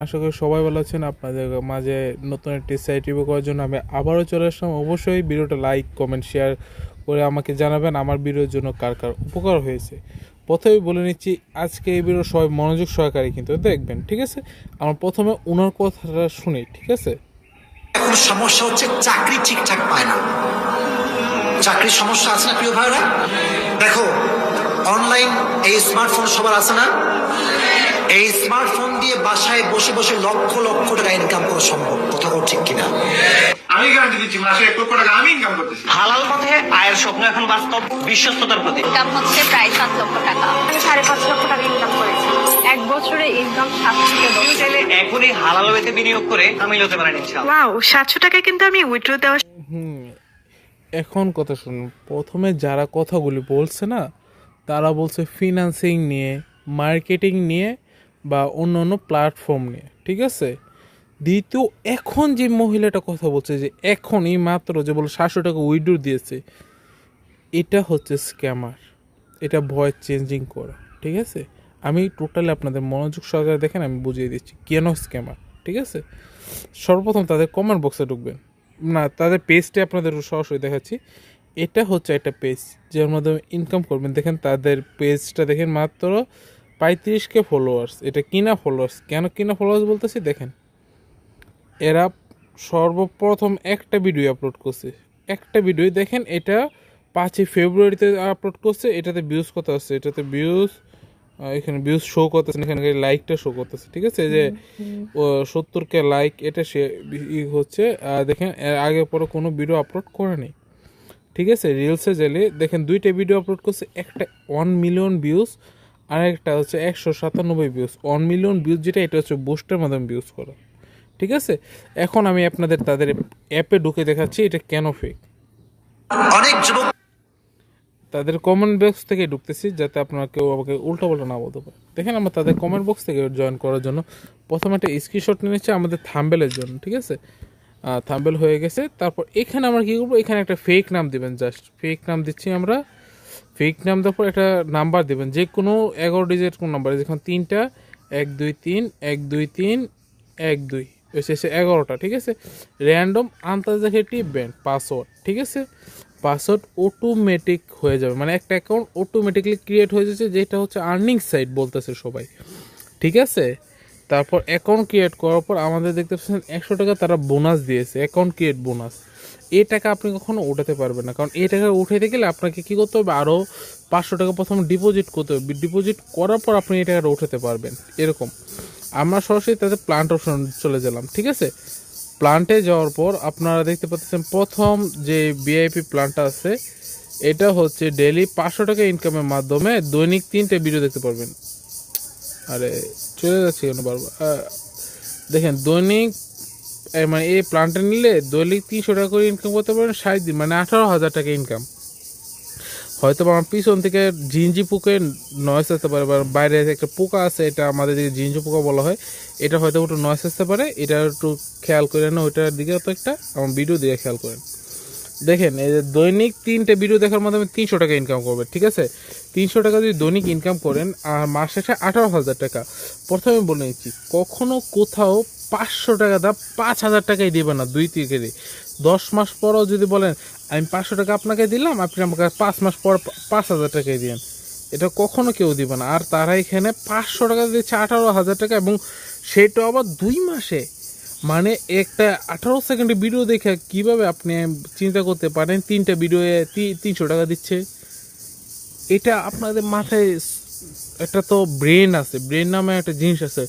আশা করি সবাই ভালো আছেন। আপনাদের মাঝে নতুন একটি সাইট রিভিউ করার জন্য আমি আবারও চলে আসলাম। অবশ্যই ভিডিওটা লাইক কমেন্ট শেয়ার করে আমাকে জানাবেন আমার ভিডিওর জন্য কার কার উপকার হয়েছে। প্রথমেই বলে নিচ্ছি, আজকে এই ভিডিও সবাই মনোযোগ সহকারে কিন্তু দেখবেন, ঠিক আছে? আমার প্রথমে ওনার কথাটা শুনি, ঠিক আছে? এখন সমস্যা হচ্ছে চাকরি ঠিকঠাক পায় না। চাকরির সমস্যা আছে না প্রিয় ভাইরা? দেখো, অনলাইন এই স্মার্টফোন সবার আছে না? এই স্মার্টফোন দিয়ে বাসায় বসে বসে লক্ষ লক্ষ টাকা ইনকাম করা সম্ভব। কথা বল ঠিক কিনা? আমি গ্যারান্টি দিচ্ছি মাসে 1 লক্ষ টাকা আমি ইনকাম করতেছি। হালাল পথে আয়ের স্বপ্ন এখন বাস্তব। বিশ্বস্ততার প্রতীক। ইনকাম হচ্ছে প্রায় 7 লক্ষ টাকা। আমি 5.5 লক্ষ টাকা ইনকাম করেছি। এক বছরে ইনকাম 7 থেকে 10। চাইলে এখনই হালাল ওয়েতে বিনিয়োগ করে আমিল হতে পারেন ইনশাআল্লাহ। ওয়াও, 700 টাকা কিন্তু আমি উইথড্র দেওয়া। এখন কথা শুনুন। প্রথমে যারা কথাগুলি বলছে না, তারা বলছে ফিনান্সিং নিয়ে, মার্কেটিং নিয়ে বা অন্য অন্য প্ল্যাটফর্ম নিয়ে, ঠিক আছে? দ্বিতীয়, এখন যে মহিলাটা কথা বলছে যে এখনই মাত্র যে বলে 700 টাকা উইথড্র দিয়েছে, এটা হচ্ছে স্ক্যামার। এটা ভয়েস চেঞ্জিং করা, ঠিক আছে? আমি টোটালি আপনাদের মনোযোগ সহকারে দেখেন, আমি বুঝিয়ে দিচ্ছি কেন স্ক্যামার, ঠিক আছে? সর্বপ্রথম তাদের কমেন্ট বক্সে ঢুকবেন না, তাদের পেজটা আপনাদের সরাসরি দেখাচ্ছি। এটা হচ্ছে একটা পেজ যার মাধ্যমে ইনকাম করবেন। দেখেন তাদের পেজটা দেখেন, মাত্র 35K ফলোয়ার্স। এটা কিনা ফলোয়ার্স। কেন কিনা ফলোয়ার্স বলতেছি দেখেন, এরা সর্বপ্রথম একটা ভিডিও আপলোড করছে। একটা ভিডিও দেখেন, এটা 5ই ফেব্রুয়ারিতে আপলোড করছে। এটাতে ভিউজ কত আসছে? এটাতে ভিউজ, এখানে ভিউজ শো করতেছে, এখানে লাইকটা শো করতেছে, ঠিক আছে? যে 70K লাইক, এটা সে হচ্ছে। দেখেন এর আগে পরে কোনো ভিডিও আপলোড করে নেই, ঠিক আছে? রিলসে গেলে দেখেন দুইটা ভিডিও আপলোড করছে, একটা 1 মিলিয়ন ভিউজ আর একটা হচ্ছে 197 ভিউজ। 1 মিলিয়ন ভিউজ যেটা, এটা হচ্ছে বুস্টের মাধ্যমে ভিউজ করা, ঠিক আছে? এখন আমি আপনাদের তাদের অ্যাপে ঢুকে দেখাচ্ছি এটা কেন ফেক। অনেক যুবক তাদের কমেন্ট বক্স থেকে ঢুকতেছি, যাতে আপনারা কেউ আমাকে উল্টাপাল্টা না বলতে পারে। দেখেন আমরা তাদের কমেন্ট বক্স থেকে জয়েন করার জন্য প্রথমে একটা স্ক্রিনশট নিয়ে নিচ্ছি আমাদের থাম্বেলের জন্য, ঠিক আছে? থাম্বেল হয়ে গেছে। তারপর এখানে আমরা কী করবো, এখানে একটা ফেক নাম দিবেন। জাস্ট ফেক নাম দিচ্ছি আমরা। ফেক নাম দেওয়ার পর একটা নাম্বার দেবেন, যে কোনো 11 ডিজিট কোন নাম্বার, যেখানে 3টা 1 2 3 1 2 3 1 2 শেষে 11টা, ঠিক আছে? র্যান্ডম আন্তর্জাতিক টিপবেন পাসওয়ার্ড, ঠিক আছে? পাসওয়ার্ড অটোমেটিক হয়ে যাবে, মানে একটা অ্যাকাউন্ট অটোমেটিকলি ক্রিয়েট হয়ে যাচ্ছে, যেটা হচ্ছে আর্নিং সাইট বলতেছে সবাই, ঠিক আছে? তারপর অ্যাকাউন্ট ক্রিয়েট করার পর আমাদের দেখতে পাচ্ছেন 100 টাকা তারা বোনাস দিয়েছে, অ্যাকাউন্ট ক্রিয়েট বোনাস। এই টাকা আপনি কখনো উঠাতে পারবেন না, কারণ এই টাকা উঠাতে গেলে আপনাকে কী করতে হবে, আরও 500 টাকা প্রথমে ডিপোজিট করতে হবে। ডিপোজিট করার পর আপনি এই টাকাটা উঠাতে পারবেন, এরকম। আমরা সরাসরি তাদের প্ল্যান্ট অপশন চলে গেলাম, ঠিক আছে? প্ল্যান্টে যাওয়ার পর আপনারা দেখতে পাচ্ছেন প্রথম যে ভিআইপি প্ল্যানটা আছে, এটা হচ্ছে ডেইলি 500 টাকা ইনকামের মাধ্যমে দৈনিক 3টে ভিডিও দেখতে পারবেন। আরে চলে যাচ্ছে কেন বারবার? দেখেন দৈনিক, মানে এই প্ল্যানটা নিলে দৈনিক 300 টাকা করে ইনকাম করতে পারেন 60 দিন, মানে 18,000 টাকা ইনকাম। হয়তো আমার পিছন থেকে জিঞ্জি পোকের নয়েস আসতে পারে, বা বাইরে একটা পোকা আছে, এটা আমাদের দিকে জিঞ্জি পোকা বলা হয়। এটা হয়তো একটু নয়েস আসতে পারে, এটা একটু খেয়াল করেন না, ওইটার দিকে তো একটা আমার ভিডিও দিয়ে খেয়াল করেন। দেখেন এই যে দৈনিক 3টে ভিডিও দেখার মাধ্যমে 300 টাকা ইনকাম করবে, ঠিক আছে? 300 টাকা যদি দৈনিক ইনকাম করেন আর মাস শেষে 18,000 টাকা। প্রথমে বলে নিচ্ছি, কখনো কোথাও 500 টাকা দাম 5,000 টাকাই দেবে না। 2 থেকে 10 মাস পরও যদি বলেন আমি 500 টাকা আপনাকে দিলাম, আপনি আমাকে 5 মাস পর 5,000 টাকাই দিন, এটা কখনো কেউ দিবে না। আর তারা এখানে 500 টাকা দিচ্ছে 18,000 টাকা, এবং সেটা আবার 2 মাসে। মানে একটা 18 সেকেন্ডের ভিডিও দেখে কিভাবে আপনি চিন্তা করতে পারেন 3টা ভিডিও 300 টাকা দিচ্ছে? এটা আপনাদের মাথায় একটা তো ব্রেন আছে, ব্রেন নামে একটা জিনিস আছে,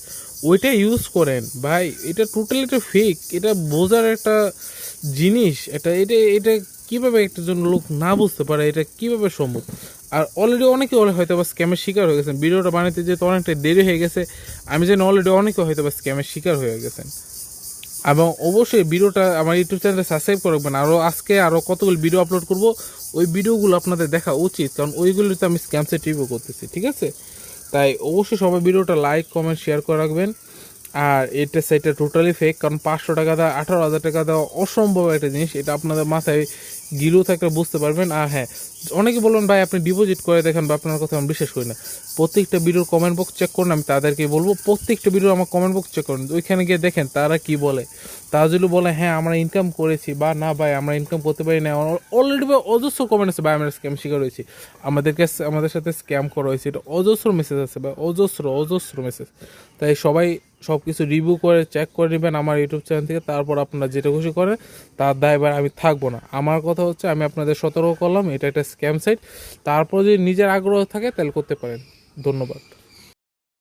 ওইটা ইউজ করেন ভাই। এটা টোটালি একটা ফেক, এটা বোঝার একটা জিনিস। এটা এটা এটা কীভাবে একটা জন লোক না বুঝতে পারে, এটা কিভাবে সম্ভব? আর অলরেডি অনেকে হয়তো বা স্ক্যামের শিকার হয়ে গেছেন। ভিডিওটা বানাতে যেহেতু অনেকটা দেরি হয়ে গেছে, আমি জানি অলরেডি অনেকে হয়তো বা স্ক্যামের শিকার হয়ে গেছেন। এবং অবশ্যই ভিডিওটা আমার ইউটিউব চ্যানেলে সাবস্ক্রাইব করবেন। আজকে আরও কতগুলো ভিডিও আপলোড করব, ওই ভিডিওগুলো আপনাদের দেখা উচিত, কারণ ওইগুলোতে আমি স্ক্যাম সেট রিভিউ করতেছি, ঠিক আছে? তাই অবশ্যই সবাই ভিডিওটা লাইক কমেন্ট শেয়ার করে রাখবেন। আর এটা সেটা টোটালি ফেক, কারণ 500 টাকা দেওয়া 18,000 টাকা দেওয়া অসম্ভব একটা জিনিস, এটা আপনাদের মাথায় গিরু থাকলে বুঝতে পারবেন। আর হ্যাঁ, অনেকে বলবেন ভাই আপনি ডিপোজিট করে দেখেন বা আপনার কথা আমি বিশ্বাস করি না। প্রত্যেকটা ভিডিওর কমেন্ট বক্স চেক করুন, আমি তাদেরকে বলবো প্রত্যেকটা ভিডিও আমার কমেন্ট বক্স চেক করুন, ওইখানে গিয়ে দেখেন তারা কি বলে। তারা যদি বলে হ্যাঁ আমরা ইনকাম করেছি বা না ভাই আমরা ইনকাম করতে পারি না, অলরেডি ভাই অজস্র কমেন্ট আছে ভাই আমরা স্ক্যাম শিকার হয়েছি, আমাদের সাথে স্ক্যাম করা হয়েছে, এটা অজস্র মেসেজ আছে ভাই, অজস্র মেসেজ। তাই সবাই সব কিছু রিভিউ করে চেক করে নেবেন আমার ইউটিউব চ্যানেল থেকে, তারপর আপনারা যেটা খুশি করেন তার দায়ভার আমি থাকবো না। আমার কথা হচ্ছে আমি আপনাদের সতর্ক করলাম এটা একটা স্ক্যাম সাইট, তারপর যদি নিজের আগ্রহ থাকে তাহলে করতে পারেন। ধন্যবাদ।